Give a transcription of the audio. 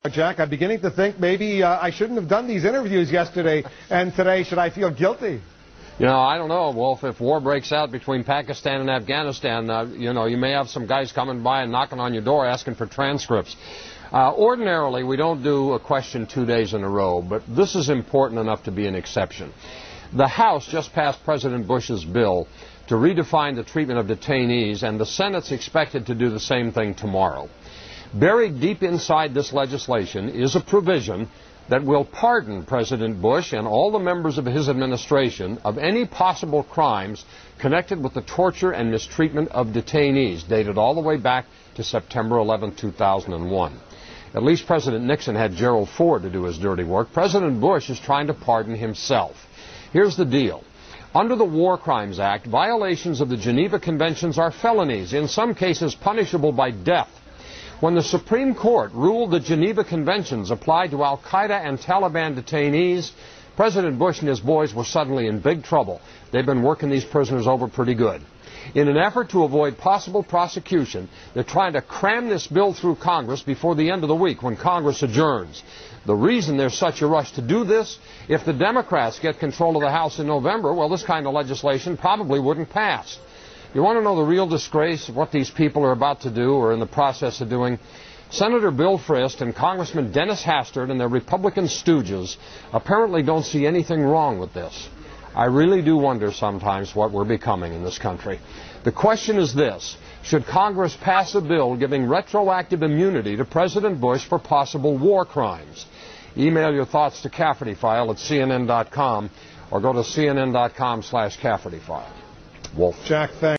Jack, I'm beginning to think maybe I shouldn't have done these interviews yesterday and today. Should I feel guilty? You know, I don't know, Wolf. If war breaks out between Pakistan and Afghanistan, you may have some guys coming by and knocking on your door asking for transcripts. Ordinarily, we don't do a question 2 days in a row, but this is important enough to be an exception. The House just passed President Bush's bill to redefine the treatment of detainees, and the Senate's expected to do the same thing tomorrow. Buried deep inside this legislation is a provision that will pardon President Bush and all the members of his administration of any possible crimes connected with the torture and mistreatment of detainees, dated all the way back to September 11, 2001. At least President Nixon had Gerald Ford to do his dirty work. President Bush is trying to pardon himself. Here's the deal. Under the War Crimes Act, violations of the Geneva Conventions are felonies, in some cases punishable by death. When the Supreme Court ruled the Geneva Conventions applied to al-Qaeda and Taliban detainees, President Bush and his boys were suddenly in big trouble. They've been working these prisoners over pretty good. In an effort to avoid possible prosecution, they're trying to cram this bill through Congress before the end of the week when Congress adjourns. The reason there's such a rush to do this, if the Democrats get control of the House in November, well, this kind of legislation probably wouldn't pass. You want to know the real disgrace of what these people are about to do or in the process of doing? Senator Bill Frist and Congressman Dennis Hastert and their Republican stooges apparently don't see anything wrong with this. I really do wonder sometimes what we're becoming in this country. The question is this: should Congress pass a bill giving retroactive immunity to President Bush for possible war crimes? Email your thoughts to CaffertyFile at CNN.com or go to CNN.com/CaffertyFile. Wolf. Jack, thanks.